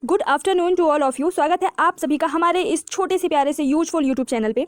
Good afternoon to all of you. स्वागत है आप सभी का हमारे इस छोटे से प्यारे से यूजफुल यूट्यूब चैनल पे।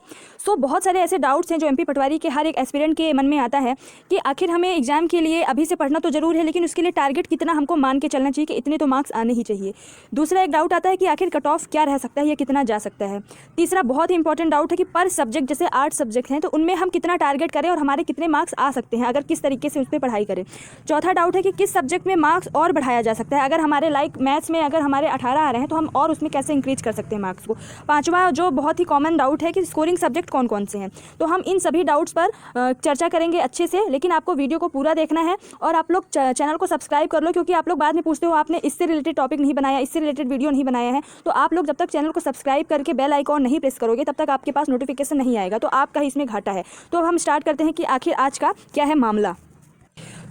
बहुत सारे ऐसे डाउट्स हैं जो एमपी पटवारी के हर एक एस्पिरेंट के मन में आता है कि आखिर हमें एग्जाम के लिए अभी से पढ़ना तो जरूर है, लेकिन उसके लिए टारगेट कितना हमको मान के चलना चाहिए कि इतने तो मार्क्स आने ही चाहिए। दूसरा एक डाउट आता है कि आखिर कट ऑफ क्या रह सकता है या कितना जा सकता है। तीसरा बहुत ही इंपॉर्टेंट डाउट है कि पर सब्जेक्ट, जैसे 8 सब्जेक्ट हैं तो उनमें हम कितना टारगेट करें और हमारे कितने मार्क्स आ सकते हैं अगर किस तरीके से उस पर पढ़ाई करें। चौथा डाउट है कि किस सब्जेक्ट में मार्क्स और बढ़ाया जा सकता है। अगर हमारे मैथ्स में अगर हमारे 18 आ रहे हैं तो हम और उसमें कैसे इंक्रीज कर सकते हैं मार्क्स को। पांचवा जो बहुत ही कॉमन डाउट है कि स्कोरिंग सब्जेक्ट कौन कौन से हैं। तो हम इन सभी डाउट्स पर चर्चा करेंगे अच्छे से, लेकिन आपको वीडियो को पूरा देखना है और आप लोग चैनल को सब्सक्राइब कर लो, क्योंकि आप लोग बाद में पूछते हो आपने इससे रिलेटेड टॉपिक नहीं बनाया, इससे रिलेटेड वीडियो नहीं बनाया है। तो आप लोग जब तक चैनल को सब्सक्राइब करके बेल आइकॉन नहीं प्रेस करोगे तब तक आपके पास नोटिफिकेशन नहीं आएगा, तो आपका ही इसमें घाटा है। तो अब हम स्टार्ट करते हैं कि आखिर आज का क्या है मामला।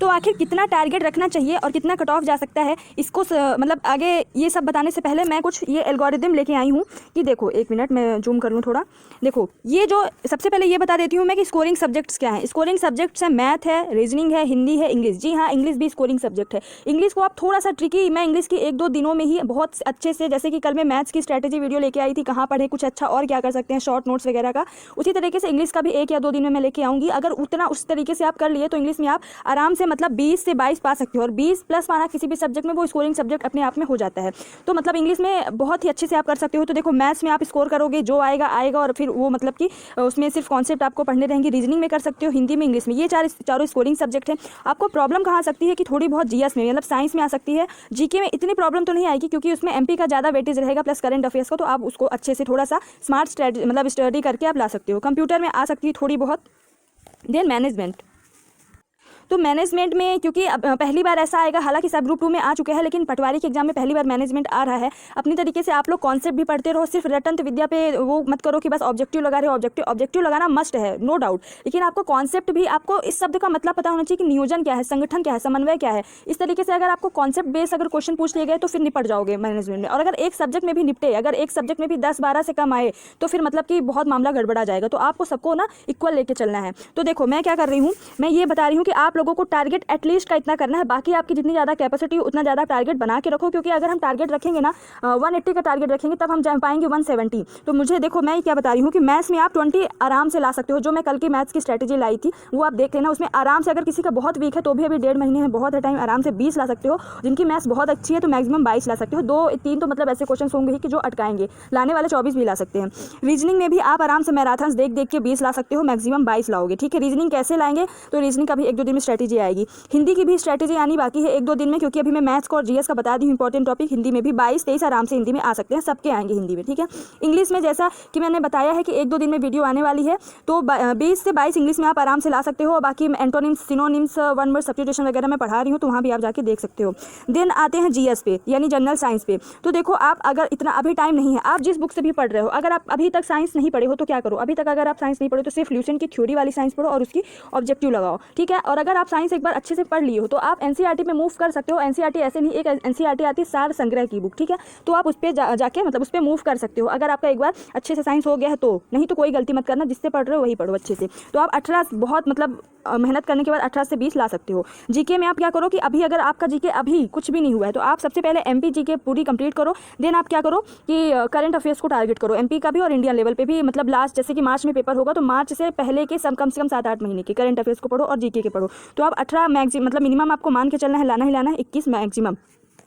तो आखिर कितना टारगेट रखना चाहिए और कितना कट ऑफ जा सकता है, इसको मतलब आगे ये सब बताने से पहले मैं कुछ ये एल्गोरिदम लेके आई हूँ कि देखो, एक मिनट मैं जूम कर लूँ थोड़ा। देखो, ये जो सबसे पहले ये बता देती हूँ मैं कि स्कोरिंग सब्जेक्ट्स क्या हैं। स्कोरिंग सब्जेक्ट्स हैं मैथ है, रीजनिंग है, हिंदी है, इंग्लिश। जी हाँ, इंग्लिश भी स्कोरिंग सब्जेक्ट है। इंग्लिश को आप थोड़ा सा ट्रिकी, मैं इंग्लिश की 1-2 दिनों में ही बहुत अच्छे से, जैसे कि कल मैं मैथ्स की स्ट्रैटेजी वीडियो लेके आई थी, कहाँ पढ़े कुछ अच्छा और क्या कर सकते हैं, शॉर्ट नोट्स वगैरह का, उसी तरीके से इंग्लिश का भी 1 या 2 दिन में मैं लेके आऊँगी। अगर उतना उस तरीके से आप कर लिए तो इंग्लिश में आप आराम से मतलब 20 से 22 पा सकते हो, और 20 प्लस पाना किसी भी सब्जेक्ट में वो स्कोरिंग सब्जेक्ट अपने आप में हो जाता है। तो मतलब इंग्लिश में बहुत ही अच्छे से आप कर सकते हो। तो देखो, मैथ्स में आप स्कोर करोगे, जो आएगा आएगा, और फिर वो मतलब कि उसमें सिर्फ कॉन्सेप्ट आपको पढ़ने रहेंगे। रीजनिंग में कर सकते हो, हिंदी में, इंग्लिश में, ये चारों स्कोरिंग सब्जेक्ट है। आपको प्रॉब्लम कहाँ आ सकती है कि थोड़ी बहुत जीएस में, मतलब साइंस में आ सकती है। जीके में इतनी प्रॉब्लम तो नहीं आएगी क्योंकि उसमें एमपी का ज़्यादा वेटेज रहेगा प्लस करंट अफेयर्स का, तो आप उसको अच्छे से थोड़ा सा स्मार्ट स्टडी करके आप ला सकते हो। कंप्यूटर में आ सकती है थोड़ी बहुत। देन मैनेजमेंट, तो मैनेजमेंट में क्योंकि अब पहली बार ऐसा आएगा, हालांकि सब ग्रुप 2 में आ चुके हैं, लेकिन पटवारी के एग्जाम में पहली बार मैनेजमेंट आ रहा है। अपनी तरीके से आप लोग कॉन्सेप्ट भी पढ़ते रहो, सिर्फ रटंत विद्या पे वो मत करो कि बस ऑब्जेक्टिव लगा रहे हो। ऑब्जेक्टिव लगाना मस्ट है, नो डाउट, लेकिन आपको कॉन्सेप्ट भी, आपको इस शब्द का मतलब पता होना चाहिए कि नियोजन क्या है, संगठन क्या है, समन्वय क्या है। इस तरीके से अगर आपको कॉन्सेप्ट बेस अगर क्वेश्चन पूछ लिए गए तो फिर निपट जाओगे मैनेजमेंट में। और अगर एक सब्जेक्ट में भी निपटे, अगर एक सब्जेक्ट में भी 10-12 से कम आए तो फिर मतलब कि बहुत मामला गड़बड़ा जाएगा। तो आपको सबको ना इक्वल लेके चलना है। तो देखो, मैं क्या कर रही हूँ, मैं ये बता रही हूँ कि आप लोगों को टारगेट एटलीस्ट का इतना करना है। बाकी आपकी जितनी ज़्यादा कैपेसिटी उतना ज़्यादा टारगेट बना के रखो, क्योंकि अगर हम टारगेट रखेंगे ना 180 का टारगेट रखेंगे तब हम जा पाएंगे 170। तो मुझे देखो, मैं क्या बता रही हूँ कि मैथ्स में आप 20 आराम से ला सकते हो। जो मैं कल की मैथ्स की स्ट्रैटेजी लाई थी वो आप देख लेना, उसमें आराम से, अगर किसी का बहुत वीक है तो भी अभी 1.5 महीने में बहुत है टाइम, आराम से 20 ला सकते हो। जिनकी मैथ्स बहुत अच्छी है तो मैक्सिमम 22 ला सकते हो। 2-3 तो मतलब ऐसे क्वेश्चन होंगे ही कि जो अटकाएंगे, लाने वाले 24 भी ला सकते हैं। रीजनिंग में भी आप आराम से मैराथन्स देख देख के 20 ला सकते हो, मैक्सिमम 22 लाओगे। ठीक है, रीजनिंग कैसे लाएंगे तो रीजनिंग का भी 1-2 दिन में स्ट्रैटेजी आएगी। हिंदी की भी स्ट्रैटेजी आनी बाकी है 1-2 दिन में, क्योंकि अभी मैं मैथ्स को और जीएस का बता दी हूँ इंपॉर्टेंट टॉपिक। हिंदी में भी 22-23 आराम से हिंदी में आ सकते हैं, सबके आएंगे हिंदी में। ठीक है, इंग्लिश में जैसा कि मैंने बताया है कि 1-2 दिन में वीडियो आने वाली है, तो 20 से 22 इंग्लिश में आप आराम से ला सकते हो। और बाकी antonyms, synonyms, one word substitution वगैरह मैं पढ़ा रही हूँ, तो वहाँ भी आप जाके देख सकते हो। देन आते हैं जीएस पे, यानी जनरल साइंस पे। तो देखो, आप अगर इतना अभी टाइम नहीं है, आप जिस बुक से भी पढ़ रहे हो, अगर आप अभी तक साइंस नहीं पढ़े हो तो क्या करो, अभी तक अगर आप साइंस नहीं पढ़े तो सिर्फ ल्यूसेंट की थ्योरी वाली साइंस पढ़ो और उसकी ऑब्जेक्टिव लगाओ। ठीक है, और अगर आप साइंस एक बार अच्छे से पढ़ लिए हो तो आप एनसीईआरटी में मूव कर सकते हो। एनसीईआरटी ऐसे नहीं, एक एनसीईआरटी आती है सार संग्रह की बुक। ठीक है, तो आप उस पर जाके मतलब उस पर मूव कर सकते हो अगर आपका एक बार अच्छे से साइंस हो गया है तो। नहीं तो कोई गलती मत करना, जिससे पढ़ रहे हो वही पढ़ो अच्छे से। तो आप 18 बहुत मतलब मेहनत करने के बाद 18 से 20 ला सकते हो। जीके में आप क्या करो कि अभी अगर आपका जीके अभी कुछ भी नहीं हुआ है तो आप सबसे पहले एमपी जीके पूरी कंप्लीट करो। देन आप क्या करो कि करंट अफेयर्स को टारगेट करो, एमपी का भी और इंडियन लेवल पे भी। मतलब लास्ट, जैसे कि मार्च में पेपर होगा तो मार्च से पहले के सब कम से कम 7-8 महीने के करंट अफेयर्स को पढ़ो और जीके के पढ़ो। तो आप 18 मैक्सिमम, मतलब मिनिमम आपको मान के चलना है, लाना ही लाना है 21 मैक्सिमम।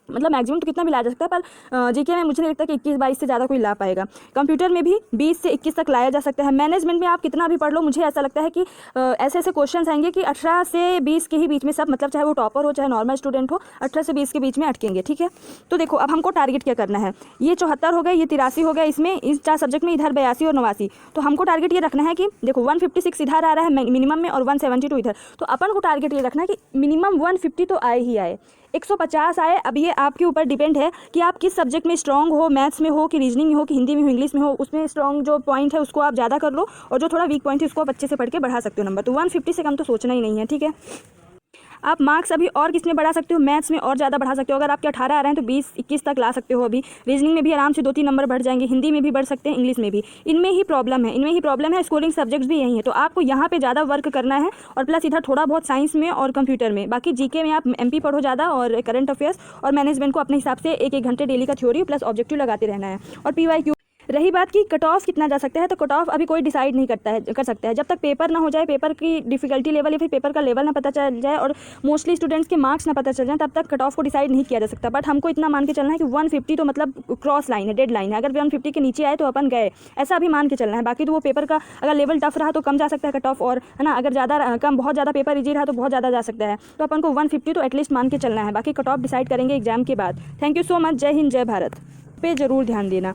मतलब मैक्सिमम तो कितना भी ला जा सकता है, पर जीके में मुझे नहीं लगता कि 21-22 से ज़्यादा कोई ला पाएगा। कंप्यूटर में भी 20 से 21 तक लाया जा सकता है। मैनेजमेंट में आप कितना भी पढ़ लो, मुझे ऐसा लगता है कि ऐसे ऐसे क्वेश्चंस आएंगे कि 18 से 20 के ही बीच में सब, मतलब चाहे वो टॉपर हो चाहे नॉर्मल स्टूडेंट हो, 18 से 20 के बीच में अटकेंगे। ठीक है, तो देखो अब हमको टारगेट क्या करना है। ये 74 हो गए, ये 83 हो गया, इसमें इस 4 सब्जेक्ट में, इधर 82 और 89। तो हमको टारगेट ये रखना है कि देखो 156 इधर आ रहा है मिनिमम में और 172 इधर। तो अपन को टारगेट ये रखना है कि मिनिमम 150 तो आए ही आए, 150 आए। अब ये आपके ऊपर डिपेंड है कि आप किस सब्जेक्ट में स्ट्रांग हो, मैथ्स में हो कि रीजनिंग में हो कि हिंदी में हो, इंग्लिश में हो। उसमें स्ट्रांग जो पॉइंट है उसको आप ज़्यादा कर लो और जो थोड़ा वीक पॉइंट है उसको आप अच्छे से पढ़ के बढ़ा सकते हो नंबर। तो 150 से कम तो सोचना ही नहीं है। ठीक है, आप मार्क्स अभी और किस में बढ़ा सकते हो, मैथ्स में और ज़्यादा बढ़ा सकते हो। अगर आपके 18 आ रहे हैं तो 20-21 तक ला सकते हो। अभी रीजनिंग में भी आराम से 2-3 नंबर बढ़ जाएंगे, हिंदी में भी बढ़ सकते हैं, इंग्लिश में भी। इनमें ही प्रॉब्लम है, स्कोरिंग सब्जेक्ट्स भी यही है। तो आपको यहाँ पे ज़्यादा वर्क करना है और प्लस इधर थोड़ा बहुत साइंस में और कंप्यूटर में। बाकी जीके में आप एमपी पढ़ो ज़्यादा और करंट अफेयर्स और मैनेजमेंट को अपने हिसाब से 1-1 घंटे डेली का थ्योरी प्लस ऑब्जेक्टिव लगाते रहना है। और पीवाईक्यू रही बात कि कट ऑफ कितना जा सकता है, तो कट ऑफ अभी कोई डिसाइड नहीं कर सकता है जब तक पेपर ना हो जाए, पेपर की डिफिकल्टी लेवल या फिर पेपर का लेवल ना पता चल जाए और मोस्टली स्टूडेंट्स के मार्क्स ना पता चल जाए, तब तक कट ऑफ को डिसाइड नहीं किया जा सकता। बट हमको इतना मान के चलना है कि 150 तो मतलब क्रॉस लाइन है, डेड लाइन है। अगर 150 के नीचे आए तो अपन गए, ऐसा अभी मान के चलना है। बाकी तो वो पेपर का अगर लेवल टफ रहा तो कम जा सकता है कट ऑफ, और है ना, अगर ज़्यादा कम बहुत ज़्यादा पेपर इजी रहा तो बहुत ज़्यादा जा सकता है। तो अपन को 150 तो एटलीस्ट मान के चलना है। बाकी कट ऑफ डिसाइड करेंगे एग्जाम के बाद। Thank you so much. जय हिंद, जय भारत पे ज़रूर ध्यान देना।